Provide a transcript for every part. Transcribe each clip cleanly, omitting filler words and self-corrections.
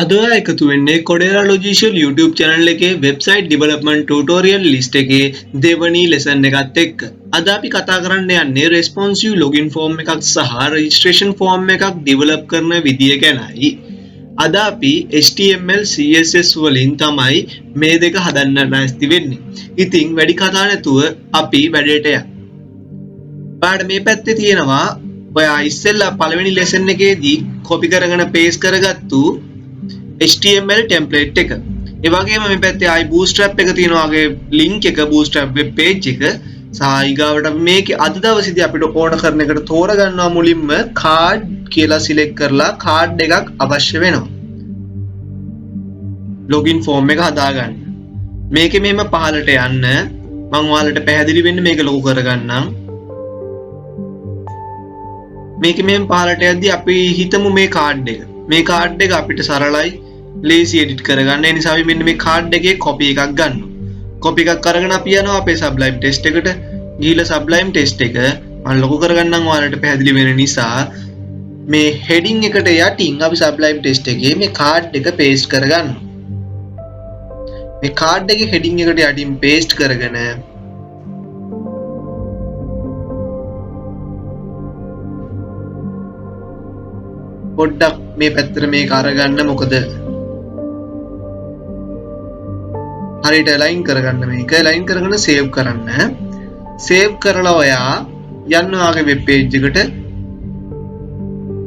අද එකතු වෙන්නේ Codera Logicial YouTube channel එකේ website development tutorial list එකේ දෙවැනි lesson එකත් එක්ක. අද අපි කතා කරන්න යන්නේ responsive login form එකක් සහ registration form එකක් develop කරන විදිය ගැනයි. අද අපි HTML CSS වලින් තමයි මේ දෙක හදන්න ලෑස්ති වෙන්නේ. ඉතින් වැඩි කතා නැතුව අපි වැඩේට යමු. ඔයාලට මේ පැත්තේ තියෙනවා ඔයා ඉස්සෙල්ලා පළවෙනි lesson එකේදී copy කරගෙන paste කරගත්තු HTML template එක. ඒ වගේම මේ පැත්තේ ආයි bootstrap එක තියෙනවා වගේ link එක bootstrap web page එක සහ ඊගාවට මේකේ අද දවසේදී අපිට ඕන කරන එකට තෝරගන්නවා මුලින්ම card කියලා select කරලා card එකක් අවශ්‍ය වෙනවා. login form එක හදාගන්න. මේකේ මෙහෙම පහළට යන්න මම ඔයාලට පැහැදිලි වෙන්න මේක ලොකු කරගන්නම්. මේකේ මෙහෙම පහළට යද්දී අපි හිතමු මේ card එක. මේ card එක අපිට සරලයි lazy edit කරගන්න. ඒ නිසා අපි මෙන්න මේ card එකේ copy එකක් ගන්නවා. copy එකක් අරගෙන අපි යනවා අපේ Sublime test එකට. ගිහිල්ලා Sublime test එක මම ලොකු කරගන්නම් ඔයාලට පැහැදිලි වෙන නිසා මේ heading එකට යටින් අපි Sublime test එකේ මේ card එක paste කරගන්නවා. මේ card එකේ heading එකට යටින් paste කරගෙන පොඩ්ඩක් මේ පැත්තට මේක අරගන්න. මොකද හරියට align කරගන්න මේක. align කරගෙන save කරන්න. save කරලා ඔයා යන්න ඔයාගේ web page එකට.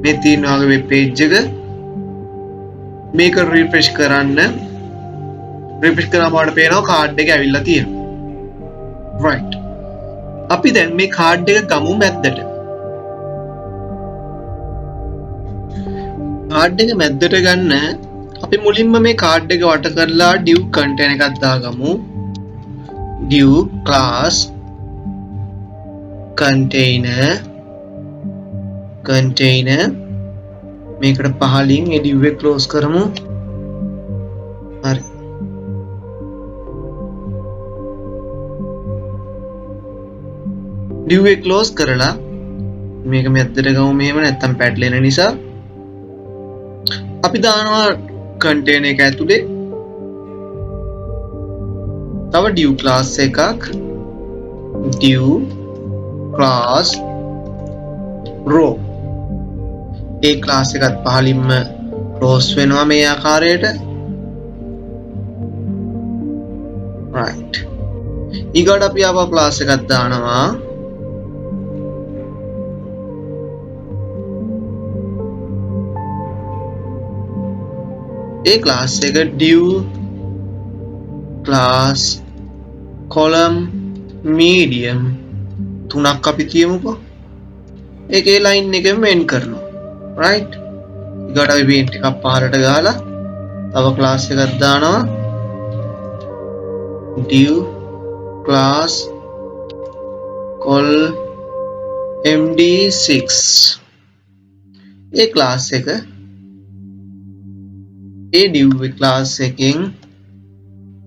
මේ තියෙන ඔයාගේ web page එක මේක refresh කරන්න. refresh කරාම ඔයාලට පේනවා card එක ඇවිල්ලා තියෙනවා. right. අපි දැන් මේ card එක ගමු මැද්දට. card එක මැද්දට ගන්න අපි මුලින්ම මේ card එක වට කරලා div container එකක් දාගමු. div class container මේකට පහලින් ඒ div එක close කරමු. හරි. div එක close කරලා මේක මැද්දට ගමු. මෙහෙම නැත්තම් පැටලෙන නිසා අපි දානවා container එක ඇතුලේ තව div class එකක්. div class row. ඒ class එකත් පහලින්ම close වෙනවා මේ ආකාරයට. right. ඊගොඩ අපි ආපහු class එකක් දානවා. ඒ class එක div class column medium තුනක් අපි තියමුකෝ. ඒකේ line එකෙන් වෙන් කරනවා. right. ඊගොඩ අපි paint එකක් පහළට ගහලා තව class එකක් දානවා. div class col md6. ඒ class එක ඒ div class එකෙන්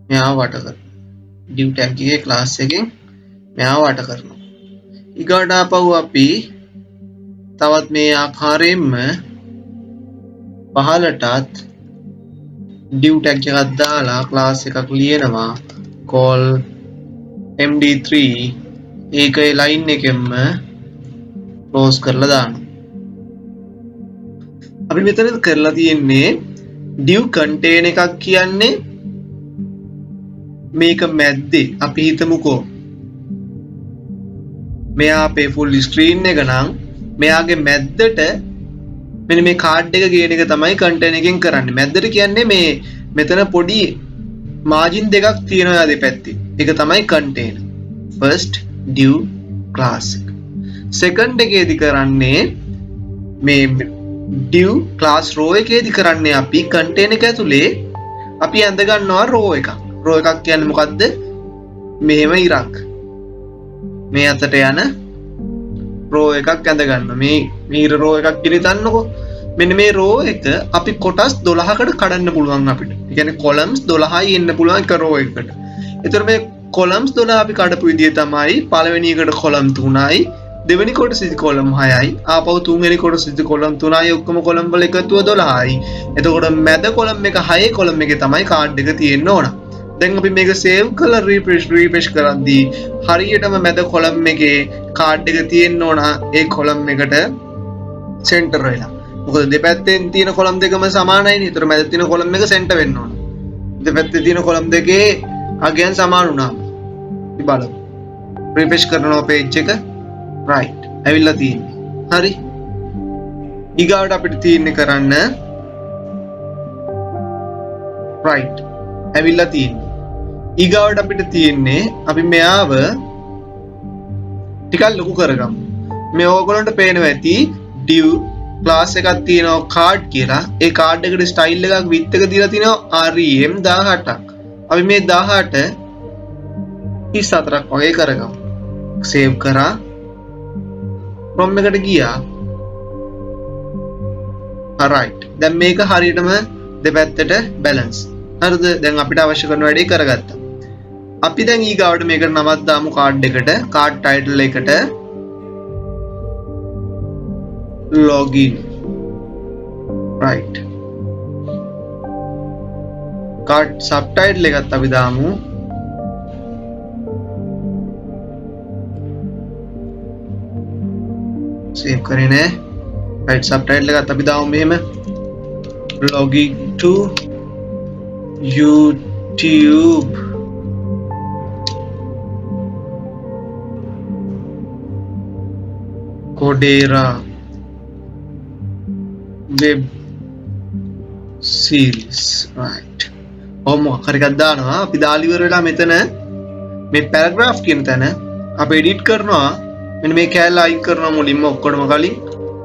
මෙයා වට කරනවා. div tag එකේ class එකෙන් මෙයා වට කරනවා. ඊගොඩ ආපහු අපි තවත් මේ ආකාරයෙන්ම පහළටත් div tag එකක් දාලා class එකක් ලියනවා call md3. ඒකේ line එකෙන්ම close කරලා දානවා. අපි මෙතන කරලා තියෙන්නේ div container එකක් කියන්නේ මේක මැද්දේ අපි හිතමුකෝ මෙයා අපේ full screen එක නම් මෙයාගේ මැද්දට මෙන්න මේ card එක ගේන එක තමයි container එකෙන් කරන්නේ. මැද්දට කියන්නේ මේ මෙතන පොඩි margin දෙකක් තියෙනවා දෙපැත්තේ. ඒක තමයි container. first div class එක. second එකේදී කරන්නේ මේ div class row එකේදී කරන්නේ අපි container එක ඇතුලේ අපි ඇඳ ගන්නවා row එකක්. row එකක් කියන්නේ මොකද්ද? මෙහෙම ඉරක්. මේ අතට යන row එකක් ඇඳ ගන්නවා. මේ row එකක් දිරිතන්නකෝ. මෙන්න මේ row එක අපි කොටස් 12කට කඩන්න පුළුවන් අපිට. ඒ කියන්නේ columns 12යි එන්න පුළුවන් එක row එකකට. ඒතර මේ columns 12 අපි කඩපු විදිය තමයි පළවෙනි එකට column 3යි දෙවෙනි කොටසෙදි කොලම් 6යි ආපහු තුන්වෙනි කොටසෙදි කොලම් 3යි ඔක්කොම කොලම් වල එකතුව 12යි. එතකොට මැද කොලම් එක 6 කොලම් එකේ තමයි කාඩ් එක තියෙන්න ඕන. දැන් අපි මේක සේව් කරලා රිෆ්‍රෙෂ් කරද්දී හරියටම මැද කොලම් එකේ කාඩ් එක තියෙන්න ඕන ඒ කොලම් එකට සෙන්ටර් වෙලා. මොකද දෙපැත්තෙන් තියෙන කොලම් දෙකම සමානයිනේ. ඒතර මැද තියෙන කොලම් එක සෙන්ටර් වෙන්න ඕන. දෙපැත්තේ තියෙන කොලම් දෙකේ අගයන් සමාන වුණාම. ඉතින් බලමු. රිෆ්‍රෙෂ් කරනවා page එක. right. ඇවිල්ලා තියෙන්නේ. හරි. ඊගාවට අපිට තියෙන්නේ කරන්න right. ඇවිල්ලා තියෙන්නේ. ඊගාවට අපිට තියෙන්නේ අපි මෙයාව ටිකක් ලොකු කරගමු. මේ ඕගොල්ලන්ට පේනවා ඇති div ක්ලාස් එකක් තියෙනවා card කියලා. ඒ card එකට style එකක් width එක දීලා තිනවා rem 18ක්. අපි මේ 18 34ක් වගේ කරගමු. save කරා. from එකට ගියා. right. දැන් මේක හරියටම දෙපැත්තට balance. හරිද? දැන් අපිට අවශ්‍ය කරන වැඩේ කරගත්තා. අපි දැන් ඊගාවට මේකට නමක් දාමු card එකට. card title එකට login. right. card subtitle එකත් අපි දාමු save කරේ නෑ. right. subtitle එකත් අපි දාමු මෙහෙම login to YouTube Codera web series. right. මොකක් හරි එකක් දානවා. අපි දාලා ඉවර වෙලා මෙතන මේ paragraph කියන තැන අපි edit කරනවා. මෙන්න මේ කැලේ අයින් කරනවා මුලින්ම ඔක්කොම කලින්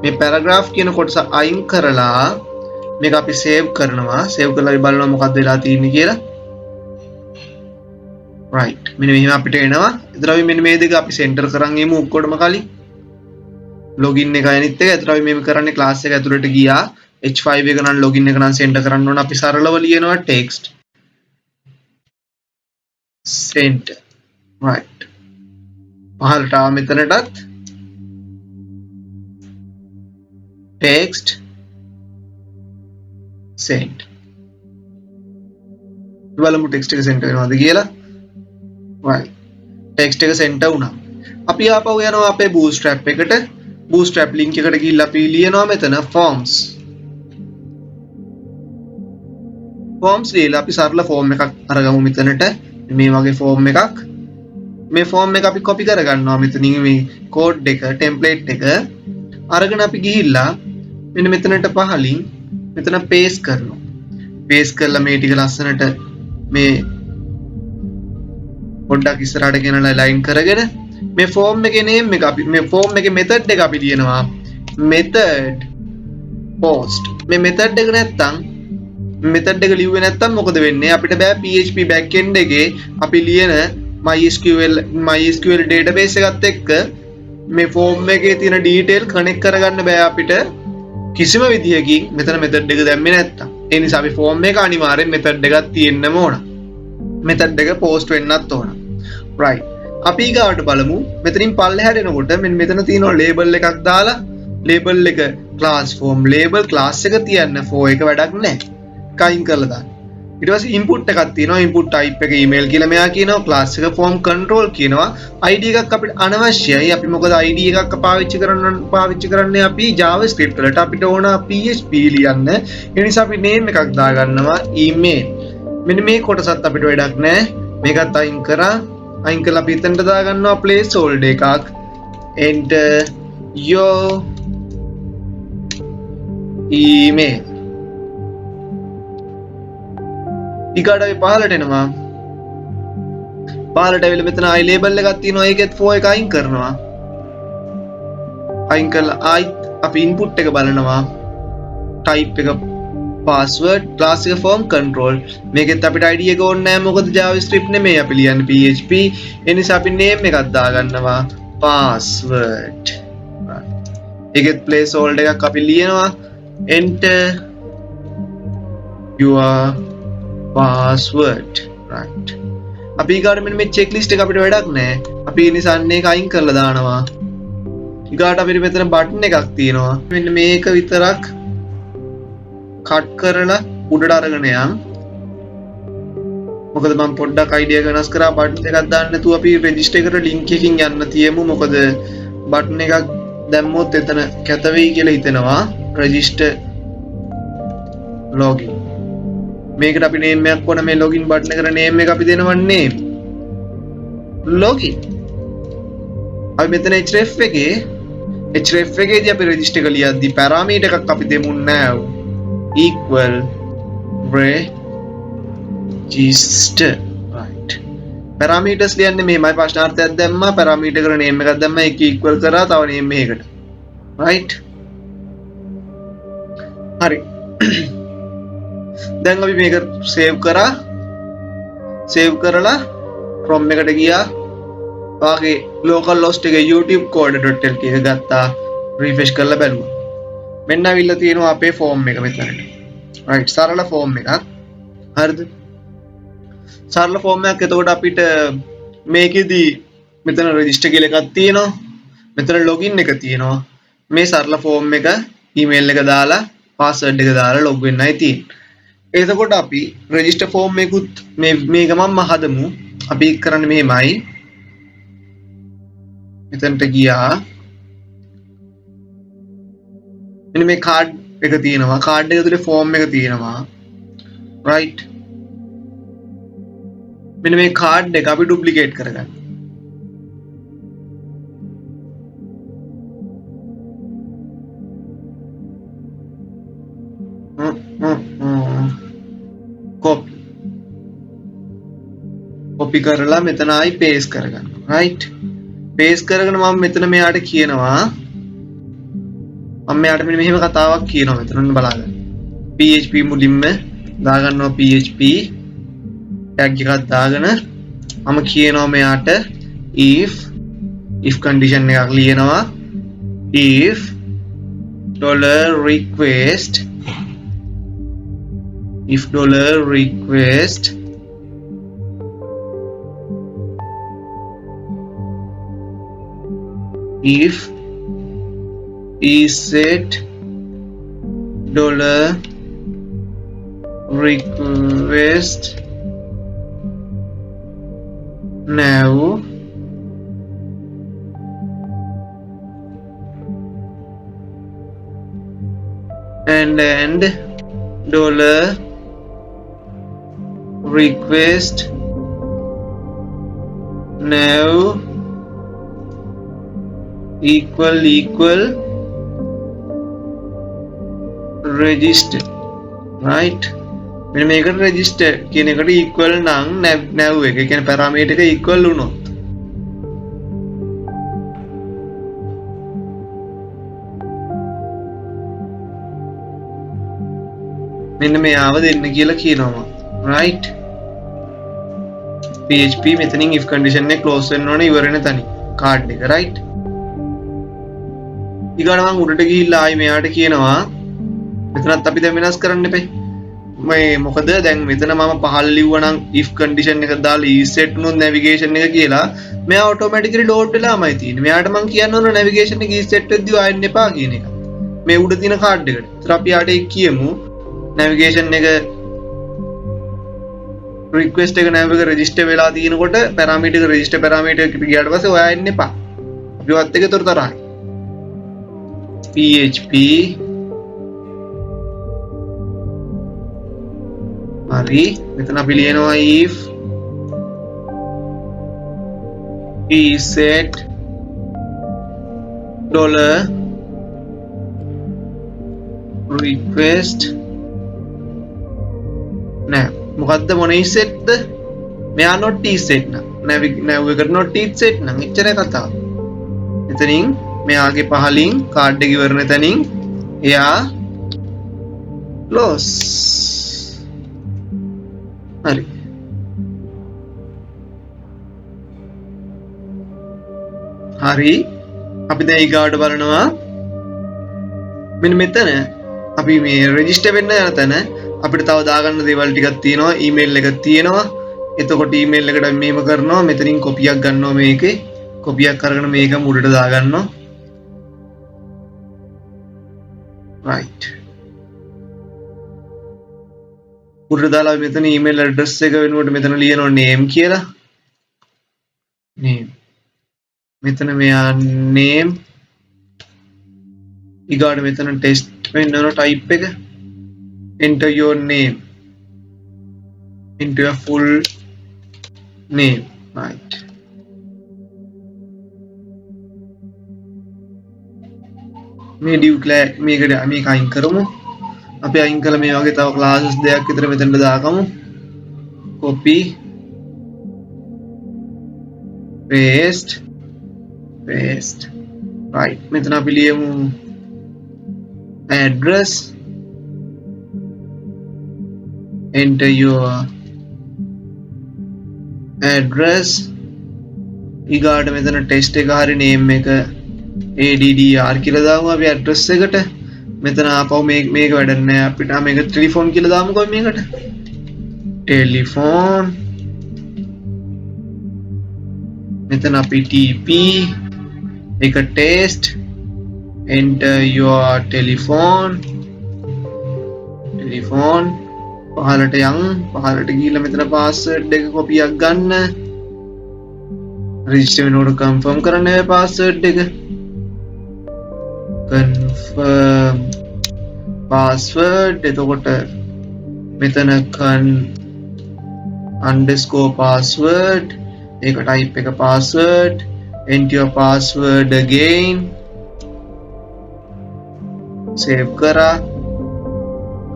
මේ paragraph කියන කොටස අයින් කරලා මේක අපි save කරනවා. save කරලා අපි බලනවා මොකක්ද වෙලා තියෙන්නේ කියලා. right. මෙන්න මෙහෙම අපිට එනවා. එතන අපි මෙන්න මේ දෙක අපි center කරන් යමු ඔක්කොම කලින්. login එක අනිත් එක. එතන අපි මේ කරන්නේ class එක ඇතුළට ගියා. h5 එක නම් login එක නම් center කරන්න ඕන. අපි සරලව ලියනවා text center. right. පහළට ආව මෙතනටත් text send. බලමු text එක center වෙනවද කියලා. right. text එක center වුණා. අපි ආපහු යනවා අපේ bootstrap එකට. bootstrap link එකට ගිහිල්ලා අපි ලියනවා මෙතන forms. forms ලියලා අපි සරල form එකක් අරගමු මෙතනට. මේ වගේ form එකක්. මේ form එක අපි copy කරගන්නවා මෙතනින් මේ code එක template එක අරගෙන අපි ගිහිල්ලා මෙන්න මෙතනට පහලින් මෙතන paste කරනවා. paste කරලා මේ ටික ලස්සනට මේ පොඩ්ඩක් ඉස්සරහට ගෙනලා line කරගෙන මේ form එකේ name එක අපි මේ form එකේ method එක අපි ලියනවා method post. මේ method එක නැත්තම් method එක ලිව්වේ නැත්තම් මොකද වෙන්නේ? අපිට බෑ PHP backend එකේ අපි ලියන MySQL database එකත් එක්ක මේ form එකේ තියෙන detail connect කරගන්න බෑ අපිට කිසිම විදියකින් මෙතන method එක දැම්මේ නැත්තම්. ඒ නිසා අපි form එක අනිවාර්යෙන් method එකක් තියෙන්නම ඕන. method එක post වෙන්නත් ඕන. right. අපි ඊගාවට බලමු මෙතනින් පල්ලෙහාට එනකොට මෙතන තියෙනවා label එකක් දාලා label එක class form label class එක තියන්න for එක වැඩක් නැහැ. කයින් කරලා දාන්න. ඊට පස්සේ input එකක් තියෙනවා input type එක email කියලා මෙයා කියනවා class එක form control කියනවා id එකක් අපිට අනවශ්‍යයි. අපි මොකද id එකක් පාවිච්චි කරන්නේ අපි javascript වලට අපිට ඕන php ලියන්න. ඒ නිසා අපි name එකක් දාගන්නවා email. මෙන්න මේ කොටසත් අපිට වැඩක් නැහැ. මේකත් අයින් කරලා අපි එතනට දාගන්නවා placeholder එකක් enter your email. ඊකට අපි පහලට එනවා. පහලට ඇවිල්ලා මෙතන i label එකක් තියෙනවා. ඒකෙත් for එක අයින් කරනවා. අයින් කරලා ආයි අපි input එක බලනවා. type එක password class එක form control. මේකෙත් අපිට id එක ඕනේ නැහැ. මොකද javascript නෙමෙයි අපි ලියන්නේ php. ඒ නිසා අපි name එකක් දාගන්නවා password. ඒකෙත් placeholder එකක් අපි ලියනවා enter your password. right. අපි ඊගාට මෙන්න මේ checklist එක අපිට වැඩක් නැහැ. අපි ඒ නිසා අන්න ඒක අයින් කරලා දානවා. ඊගාට අපිට මෙතන බටන් එකක් තියෙනවා. මෙන්න මේක විතරක් කට් කරලා උඩට අරගෙන යන්න. මොකද මම පොඩ්ඩක් අයිඩියා එක වෙනස් කරා බටන් එකක් දාන්න නැතුව අපි රෙජිස්ටර් එකට ලින්ක් එකකින් යන්න තියමු. මොකද බටන් එකක් දැම්මොත් එතන කැත වෙයි කියලා හිතෙනවා. Register login. මේකට අපි නේම් එකක් ඕන. මේ ලොගින් බටන් එකට නේම් එක අපි දෙනවන්නේ ලොගින්. අපි මෙතන href එකේදී අපි රෙජිස්ටර් එක ලියද්දි පැරාමීටර් එකක් අපි දෙමු nav equal register right. Parameters ලියන්නේ මෙහෙමයි. ප්‍රශ්නාර්ථයක් දැම්මා, පැරාමීටර් එකට නේම් එකක් දැම්මා, ඒක equal කරා තව නේම් එකකට right. හරි. දැන් අපි මේක save කරලා from එකට ගියා. වාගේ local host එකේ youtube code.lk එක ගත්තා. refresh කරලා බැලුවා. මෙන්න අවිල්ල තියෙනවා අපේ form එක මෙතනට. right. සරල form එකක්. හරිද? සරල form එකක්. එතකොට අපිට මේකෙදි මෙතන register කියලා එකක් තියෙනවා. මෙතන login එක තියෙනවා. මේ සරල form එක email එක දාලා password එක දාලා log වෙන්නයි තියෙන්නේ. එතකොට අපි register form එකකුත් මේක මම හදමු. අපි කරන්නේ මෙහෙමයි. මෙතනට ගියා. මෙන්න මේ කාඩ් එක තියෙනවා. කාඩ් එක තුලේ form එක තියෙනවා. right. මෙන්න මේ කාඩ් එක අපි duplicate කරගන්න. copy කරලා මෙතන ආයි paste කරගන්න. right. paste කරගෙන මම මෙතන මෙයාට කියනවා මම මෙයාට මෙහෙම කතාවක් කියනවා. මෙතන ඔන්න බලාගන්න. PHP මුලින්ම දාගන්නවා PHP tag එකක් දාගෙන මම කියනවා මෙයාට if condition එකක් ලියනවා if $request if is set $request now and $request now equal register right. මෙන්න මේකට register කියන එකට equal නම් nav එක. ඒ කියන්නේ parameter එක equal වුණොත් මෙන්න මෙයාව දෙන්න කියලා කියනවා right. PHP මෙතනින් if condition එක close වෙන්න ඕනේ ඉවර වෙන තැනින් card එක right. ඊගොල්ලෝ මම උඩට ගිහිල්ලා ආයි මෙයාට කියනවා මෙතනත් අපි දැන් වෙනස් කරන්න එපේ. මේ මොකද දැන් මෙතන මම පහළ ලිව්වනම් if condition එක දාලා is set වුණොත් navigation එක කියලා මෙයා automatically load වෙලාමයි තියෙන්නේ. මෙයාට මම කියන්න ඕන navigation එක is set වෙද්දී ආයෙත් එපා කියන එක. මේ උඩ තියෙන card එකට. ඒතර අපි යාට කියමු navigation එක request එක nav එක register වෙලා තියෙනකොට parameter එක register parameter එකට ගියාට පස්සේ ඔයා එන්න එපා. අපි වත් එක තොර තරහයි. PHP හරි. මෙතන අපි ලියනවා if is set $request nav. මොකද්ද මොන is set ද? මෙයා not is set නම් nav එකට not is set නම් එච්චරයි කතාව. එතනින් මෙයාගේ පහලින් කාඩ් එක ඉවරන තැනින් එයා close. හරි. හරි. අපි දැන් ඊගාවට බලනවා මෙන්න මෙතන අපි මේ රෙජිස්ටර් වෙන්න යන තැන අපිට තව දාගන්න දේවල් ටිකක් තියෙනවා. ඊමේල් එකක් තියෙනවා. එතකොට ඊමේල් එකට මෙහෙම කරනවා. මෙතනින් කොපියක් ගන්නවා මේකේ. කොපියක් අරගෙන මේක මුඩට දාගන්නවා. right. උඩට දාලා මෙතන email address එක වෙනුවට මෙතන ලියනවා name කියලා. name. මෙතන මෙයා name ඊගාට මෙතන test වෙන්නන type එක. enter your name. Enter your full name. Right. මේ div class මේකට මේක අයින් කරමු. අපි අයින් කළ මේ වගේ තව classes දෙකක් විතර මෙතනට දාගමු. copy paste right. මෙතන අපි ලියමු address. Enter your address. ඊගාට මෙතන test එක හරි name එක ADDR කියලා දාමු අපි address එකට. මෙතන ආපහු මේක වැඩක් නෑ අපිට මේක ටෙලිෆෝන් කියලා දාමුකෝ මේකට. ටෙලිෆෝන්. මෙතන අපි TP එක test. Enter your telephone. පහලට යන් පහලට ගිහිල්ලා මෙතන password එක copy එකක් ගන්න. register වෙනකොට confirm කරන්න මේ password එක. confirm password එතකොට මෙතන underscore password ඒක type එක password. enter your password again. save කරා.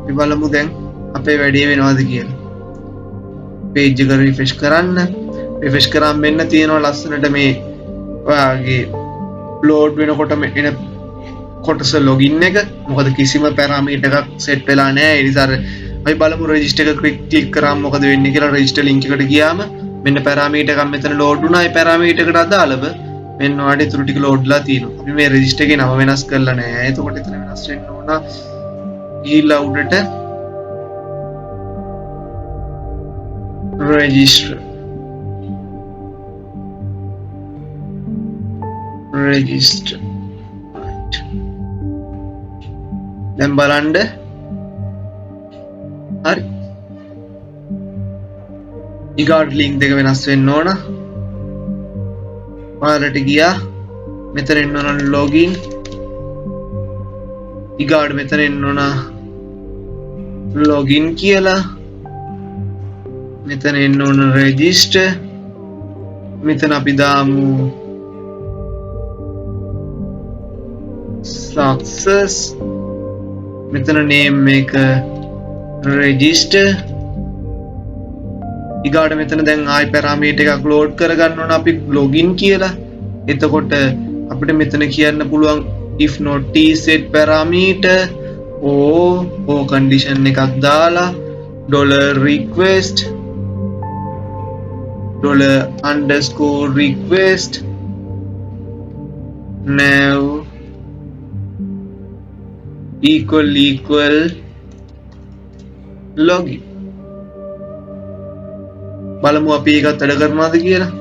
අපි බලමු දැන් අපේ වැඩේ වෙනවද කියලා. page එක refresh කරන්න. refresh කරාම මෙන්න තියෙනවා ලස්සනට මේ ඔයාගේ load වෙනකොට එන කොටස login එක. මොකද කිසිම parameter එකක් set වෙලා නැහැ. ඒ නිසා අපි බලමු register එක click කරාම මොකද වෙන්නේ කියලා. register link එකට ගියාම මෙන්න parameter එකක් මෙතන load වුණා. ඒ parameter එකට අදාළව මෙන්න ඔයාලට ඉතුරු ටික load ලා තියෙනවා. අපි මේ register එකේ නම වෙනස් කරලා නැහැ. එතකොට එතන වෙනස් වෙන්න ඕන. ගිහිල්ලා උඩට register right. දැන් බලන්න හරි ඊගාට link දෙක වෙනස් වෙන්න ඕන. ඔයාලට ගියා මෙතන එන්න ඕන login. ඊගාට මෙතන එන්න ඕන login කියලා. මෙතන එන්න ඕන register. මෙතන අපි දාමු success. මෙතන name එක register. ඊගාට මෙතන දැන් ආයි parameter එකක් load කරගන්න ඕන අපි login කියලා. එතකොට අපිට මෙතන කියන්න පුළුවන් if not t set parameter o condition එකක් දාලා $request $_request now equal login. බලමු අපි ඒකත් වැඩ කරනවාද කියලා.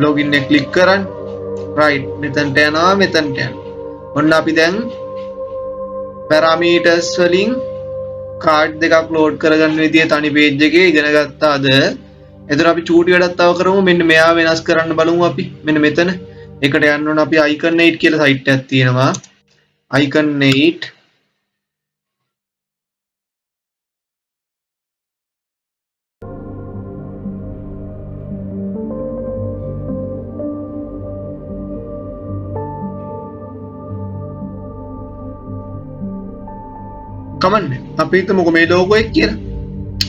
login එක click කරන්න. right මෙතනට යනවා මෙතනට යනවා. ඔන්න අපි දැන් parameters වලින් card දෙකක් load කරගන්න විදිය තනි page එකේ ඉගෙන ගත්තාද? එතන අපි චූටි වැඩක් තව කරමු. මෙන්න මෙයා වෙනස් කරන්න බලමු අපි. මෙන්න මෙතන එකට යන්න ඕන අපි icon 8 කියලා site එකක් තියෙනවා. icon 8 කමන්නේ අපි හිතමුකෝ මේ logo එක කියලා.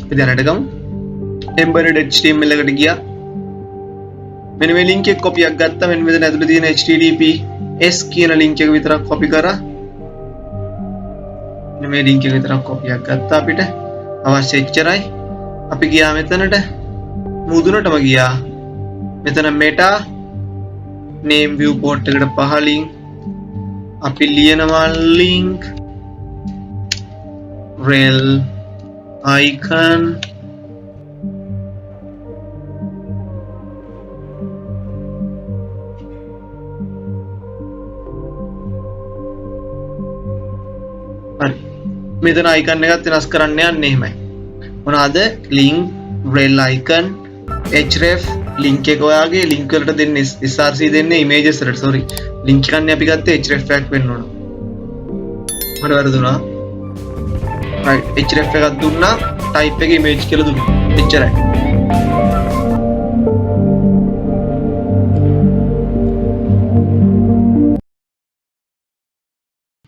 අපි දැනට ගමු embedded html එකට ගියා. මෙන්න මේ link එක copy එකක් ගත්තා. මෙන්න මෙතන ඇතුලේ තියෙන https කියන link එක විතරක් copy කරා. මෙන්න මේ link එක විතරක් copy එකක් ගත්තා. අපිට අවශ්‍ය එච්චරයි. අපි ගියා මෙතනට මුදුනටම ගියා. මෙතන meta name viewport එකට පහලින් අපි ලියනවා link rel icon මෙතන icon එකත් වෙනස් කරන්න යන්නේ එහෙමයි. මොනවාද? link, rel icon, href link එක ඔයාගේ link වලට දෙන්නේ src දෙන්නේ images වලට. sorry. link එකක් නේ අපි ගත්තේ href එකක් වෙන්න ඕන. මට වැරදුනා. right href එකක් දුන්නා type එක image කියලා දුන්නා. එච්චරයි.